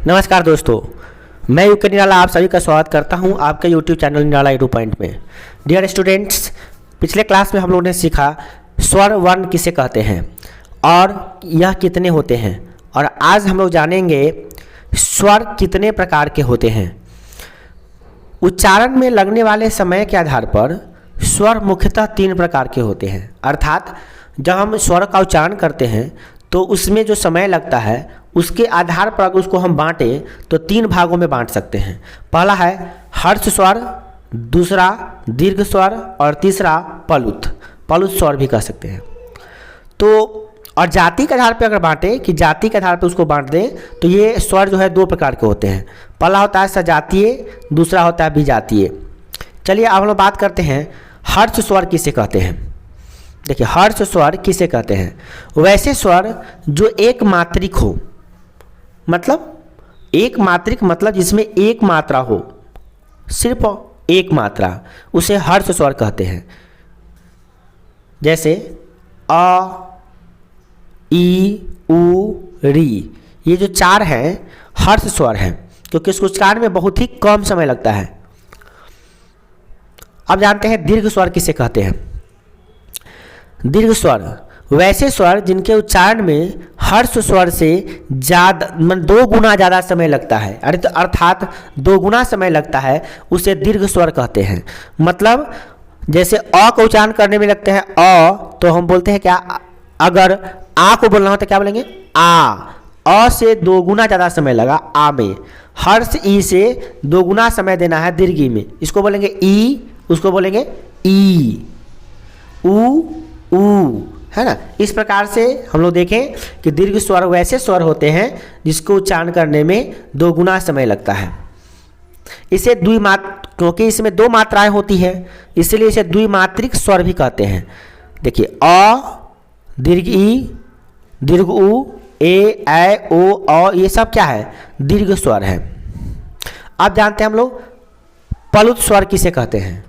नमस्कार दोस्तों, मैं यूके निराला आप सभी का स्वागत करता हूं आपके YouTube चैनल निराला एडू पॉइंट में। डियर स्टूडेंट्स, पिछले क्लास में हम लोगों ने सीखा स्वर वर्ण किसे कहते हैं और यह कितने होते हैं, और आज हम लोग जानेंगे स्वर कितने प्रकार के होते हैं। उच्चारण में लगने वाले समय के आधार पर स्वर मुख्यतः 3 प्रकार के होते हैं। अर्थात जब हम स्वर का उच्चारण करते हैं तो उसमें जो समय लगता है उसके आधार पर अगर उसको हम बांटें तो 3 भागों में बांट सकते हैं। पहला है हर्ष स्वर, दूसरा दीर्घ स्वर और तीसरा पलुत स्वर भी कह सकते हैं। तो और जाति के आधार पर अगर बांटें कि जाति के आधार पर उसको बांट दें तो ये स्वर जो है 2 प्रकार के होते हैं। पहला होता है सजातीय, दूसरा होता है विजातीय। चलिए अब हम लोग बात करते हैं हर्ष स्वर किसे कहते हैं। देखिए, हर्ष स्वर किसे कहते हैं? वैसे स्वर जो एक मात्रिक हो, मतलब एक मात्रिक मतलब जिसमें एक मात्रा हो, सिर्फ एक मात्रा, उसे हर्ष स्वर कहते हैं। जैसे अ, ई, उ, री, ये जो 4 हैं हर्ष स्वर हैं क्योंकि इसको उच्चारण में बहुत ही कम समय लगता है। अब जानते हैं दीर्घ स्वर किसे कहते हैं। दीर्घ स्वर वैसे स्वर जिनके उच्चारण में हर्ष स्वर से ज़्यादा 2 गुना ज़्यादा समय लगता है, अर्थात 2 गुना समय लगता है, उसे दीर्घ स्वर कहते हैं। मतलब जैसे अ को उच्चारण करने में लगते हैं अ, तो हम बोलते हैं क्या, अगर आ को बोलना हो तो क्या बोलेंगे आ। अ से 2 गुना ज़्यादा समय लगा आ में। हर्ष ई से 2 गुना समय देना है दीर्घी में, इसको बोलेंगे ई, उसको बोलेंगे ई। ऊ, है ना। इस प्रकार से हम लोग देखें कि दीर्घ स्वर वैसे स्वर होते हैं जिसको उच्चारण करने में 2 गुना समय लगता है। इसे क्योंकि इसमें 2 मात्राएं होती हैं इसलिए इसे द्विमात्रिक स्वर भी कहते हैं। देखिए अ, दीर्घ ई, दीर्घ उ, ए, ओ, अ, ये सब क्या है, दीर्घ स्वर है। अब जानते हैं हम लोग पलुत स्वर किसे कहते हैं।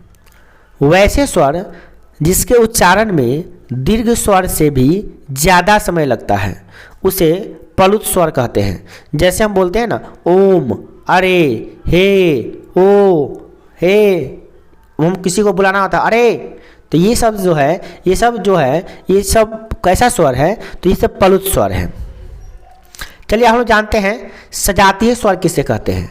वैसे स्वर जिसके उच्चारण में दीर्घ स्वर से भी ज़्यादा समय लगता है उसे पलुत स्वर कहते हैं। जैसे हम बोलते हैं ना ओम, अरे, हे, ओ, हे, हम किसी को बुलाना होता है अरे, तो ये सब जो है ये सब कैसा स्वर है, तो ये सब पलुत स्वर है। चलिए हम लोग जानते हैं सजातीय स्वर किसे कहते हैं।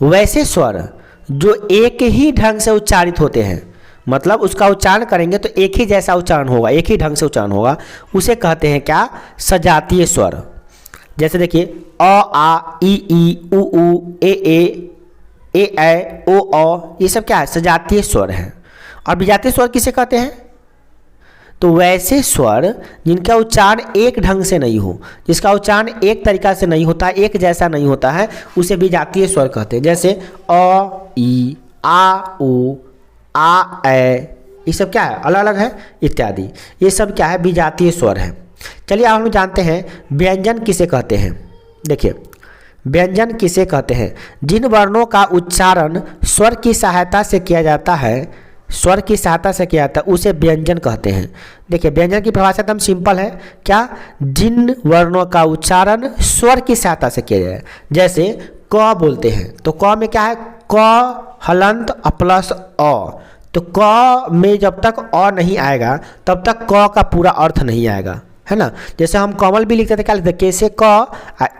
वैसे स्वर जो एक ही ढंग से उच्चारित होते हैं, मतलब उसका उच्चारण करेंगे तो एक ही जैसा उच्चारण होगा, एक ही ढंग से उच्चारण होगा, उसे कहते हैं क्या, सजातीय स्वर। जैसे देखिए अ, आ, ई, उ, ए, ओ, औ, ये सब क्या है, सजातीय स्वर है। और विजातीय स्वर किसे कहते हैं? तो वैसे स्वर जिनका उच्चारण एक ढंग से नहीं हो, जिसका उच्चारण एक तरीका से नहीं होता, एक जैसा नहीं होता है, उसे विजातीय स्वर कहते हैं। जैसे अ, ई, आ, उ, आ, ए, ये सब क्या है, अलग अलग है इत्यादि, ये सब क्या है, विजातीय स्वर है। चलिए अब हम जानते हैं व्यंजन किसे कहते हैं। देखिए व्यंजन किसे कहते हैं, जिन वर्णों का उच्चारण स्वर की सहायता से किया जाता है, उसे व्यंजन कहते हैं। देखिए व्यंजन की परिभाषा एकदम सिंपल है, क्या, जिन वर्णों का उच्चारण स्वर की सहायता से किया जाए। जैसे क बोलते हैं तो क में क्या है, क हलंत प्लस अ, तो क में जब तक अ नहीं आएगा तब तक क का पूरा अर्थ नहीं आएगा, है ना। जैसे हम कमल भी लिखते थे, क्या लिखते, कैसे क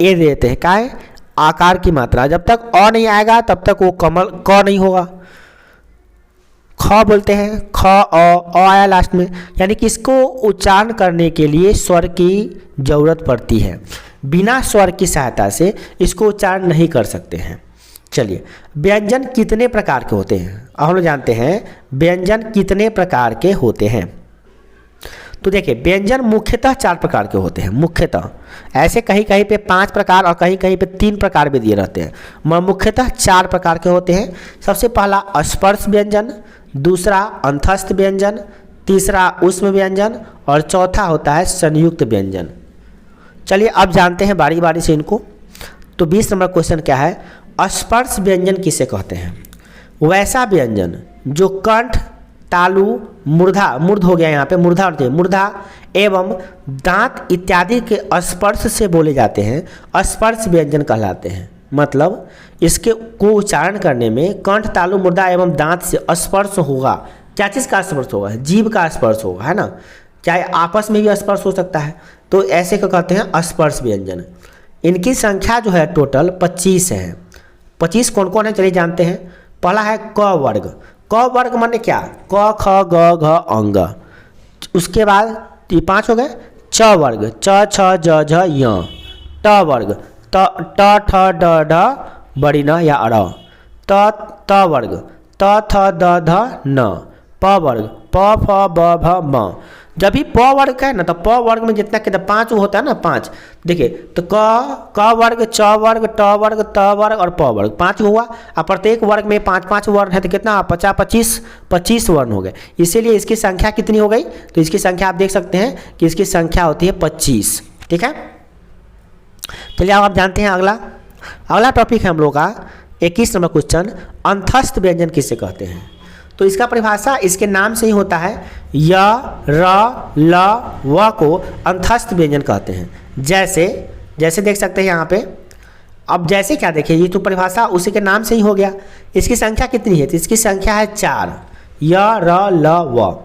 ए देते हैं, क्या है, आकार की मात्रा, जब तक अ नहीं आएगा तब तक वो कमल क नहीं होगा। ख बोलते हैं, ख, अ आया लास्ट में, यानी कि इसको उच्चारण करने के लिए स्वर की जरूरत पड़ती है, बिना स्वर की सहायता से इसको उच्चारण नहीं कर सकते हैं। चलिए व्यंजन कितने प्रकार के होते हैं, अब हम लोग जानते हैं व्यंजन कितने प्रकार के होते हैं। तो देखिए व्यंजन मुख्यतः 4 प्रकार के होते हैं। मुख्यतः ऐसे कहीं कहीं पे 5 प्रकार और कहीं कहीं पे 3 प्रकार भी दिए रहते हैं, मगर मुख्यतः 4 प्रकार के होते हैं। सबसे पहला स्पर्श व्यंजन, दूसरा अंतस्थ व्यंजन, तीसरा ऊष्म व्यंजन और चौथा होता है संयुक्त व्यंजन। चलिए अब जानते हैं बारी बारी से इनको। तो 20 नंबर क्वेश्चन क्या है, स्पर्श व्यंजन किसे कहते हैं। वैसा व्यंजन जो कंठ, तालु, मूर्ध हो गया यहाँ पे, मूर्धा एवं दांत इत्यादि के स्पर्श से बोले जाते हैं, स्पर्श व्यंजन कहलाते हैं। मतलब इसके को उच्चारण करने में कंठ, तालु, मुर्दा एवं दांत से स्पर्श होगा। क्या चीज़ का स्पर्श होगा? जीभ का स्पर्श होगा, है ना। चाहे आपस में भी स्पर्श हो सकता है, तो ऐसे को कहते हैं स्पर्श व्यंजन। इनकी संख्या जो है टोटल 25 है। 25 कौन कौन है चलिए जानते हैं। पहला है क वर्ग। क वर्ग माने क्या? क ख ग घ अंग। उसके बाद 5 हो गए। च वर्ग, च छ ज झ य। ट वर्ग, त ठ ड ढ बड़ी न या अड़। त वर्ग, त थ द ध न। प वर्ग, प फ ब भ म। जब भी प वर्ग का है ना, तो प वर्ग में जितना कितना 5 होता है ना, 5। देखिए तो क वर्ग, च वर्ग, ट वर्ग, त वर्ग और प वर्ग 5 हुआ। अब प्रत्येक वर्ग में 5-5 वर्ण है, तो कितना 25 वर्ण हो गए। इसीलिए इसकी संख्या कितनी हो गई? तो इसकी संख्या आप देख सकते हैं कि इसकी संख्या होती है 25। ठीक है, चलिए अब आप जानते हैं अगला टॉपिक है हम लोग का 21 नंबर क्वेश्चन। अंतस्थ व्यंजन किसे कहते हैं? तो इसका परिभाषा इसके नाम से ही होता है। य, र, ल, व को अंतस्थ व्यंजन कहते हैं। जैसे देख सकते हैं यहाँ पे। अब जैसे क्या देखिए, ये तो परिभाषा उसी के नाम से ही हो गया। इसकी संख्या कितनी है? तो इसकी संख्या है 4। य, र, ल, व।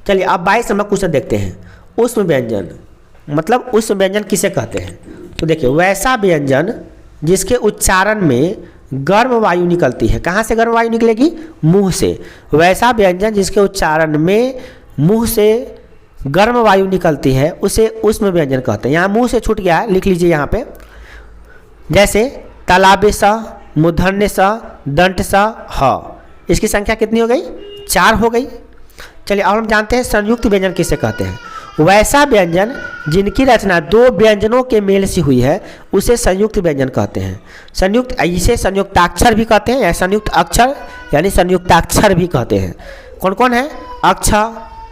चलिए अब 22 नंबर क्वेश्चन देखते हैं। उष्म व्यंजन मतलब उष्म व्यंजन किसे कहते हैं? तो देखिए वैसा व्यंजन जिसके उच्चारण में गर्म वायु निकलती है। कहाँ से गर्म वायु निकलेगी? मुंह से। वैसा व्यंजन जिसके उच्चारण में मुंह से गर्म वायु निकलती है उसे उष्म व्यंजन कहते हैं। यहाँ मुंह से छूट गया है, लिख लीजिए यहाँ पे। जैसे तालाबे सा, मूर्धन्य सा, दंट सा, ह। इसकी संख्या कितनी हो गई? 4 हो गई। चलिए अब हम जानते हैं संयुक्त व्यंजन किसे कहते हैं। वैसा व्यंजन जिनकी रचना 2 व्यंजनों के मेल से हुई है उसे संयुक्त व्यंजन कहते हैं। इसे संयुक्ताक्षर भी कहते हैं, या संयुक्त अक्षर यानी संयुक्ताक्षर भी कहते हैं। कौन कौन है? अक्ष,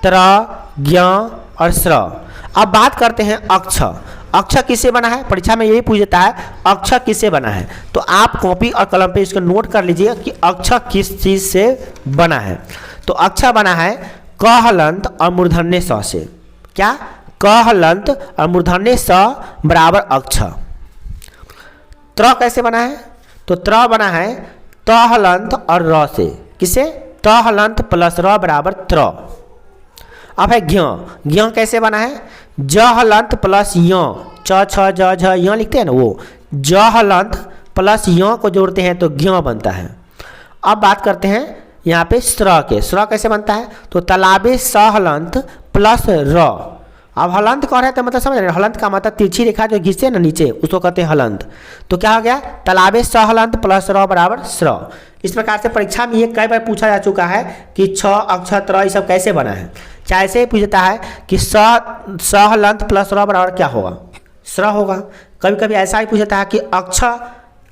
त्र, ज्ञ और स्र। अब बात करते हैं अक्ष। अक्ष किससे बना है? परीक्षा में यही पूछता है अक्ष किससे बना है। तो आप कॉपी और कलम पे इसको नोट कर लीजिए कि अक्ष किस चीज़ से बना है। तो अक्ष बना है क हलंत और मूर्धन्य स से। क्या? क हलंत और मूर्धन्य स बराबर अक्ष। त्र कैसे बना है? तो त्र बना है त हलंत और र से। किसे? त हलंत प्लस र बराबर त्र। अब है ज्ञ। ज्ञ कैसे बना है? ज हलंत प्लस य। च छ ज झ य लिखते हैं ना, वो ज हलंत प्लस य को जोड़ते हैं तो ज्ञ बनता है। अब बात करते हैं यहाँ पे स्र के। स्र कैसे बनता है? तो तालाबे स हलंत प्लस र। अब हलंत कह रहे हैं तो मतलब समझ रहे हैं, हलंत का मतलब तिरछी रेखा जो घिसते हैं ना नीचे, उसको कहते हैं हलंत। तो क्या हो गया? तालाबे स हलंत प्लस र बराबर स्र। इस प्रकार से परीक्षा में ये कई बार पूछा जा चुका है कि छ, अक्ष, त्र ये सब कैसे बना है। चाहे ऐसे ही पूछता है कि स हलंत प्लस र बराबर क्या होगा? स्र होगा। कभी कभी ऐसा ही पूछता है कि अक्ष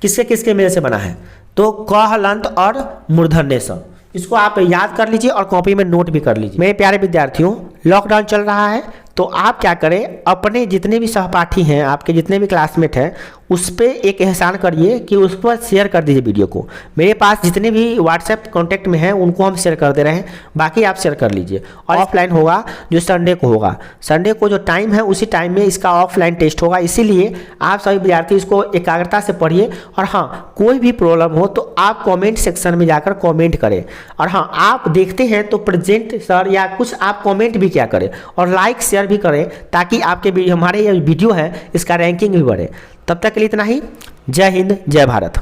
किसके किसके मेल से बना है, तो क हलंत और मूर्धन्य स। इसको आप याद कर लीजिए और कॉपी में नोट भी कर लीजिए। मेरे प्यारे विद्यार्थियों, लॉकडाउन चल रहा है तो आप क्या करें, अपने जितने भी सहपाठी हैं, आपके जितने भी क्लासमेट हैं, उस पर एक एहसान करिए कि उस पर शेयर कर दीजिए वीडियो को। मेरे पास जितने भी व्हाट्सएप कांटेक्ट में हैं उनको हम शेयर कर दे रहे हैं, बाकी आप शेयर कर लीजिए। और ऑफलाइन होगा जो संडे को होगा। संडे को जो टाइम है उसी टाइम में इसका ऑफलाइन टेस्ट होगा, इसीलिए आप सभी विद्यार्थी इसको एकाग्रता से पढ़िए। और हाँ, कोई भी प्रॉब्लम हो तो आप कॉमेंट सेक्शन में जाकर कॉमेंट करें। और हाँ, आप देखते हैं तो प्रेजेंट सर या कुछ आप कॉमेंट भी क्या करें और लाइक शेयर भी करें, ताकि आपके हमारे ये वीडियो है इसका रैंकिंग भी बढ़े। तब तक के लिए इतना ही। जय हिंद, जय भारत।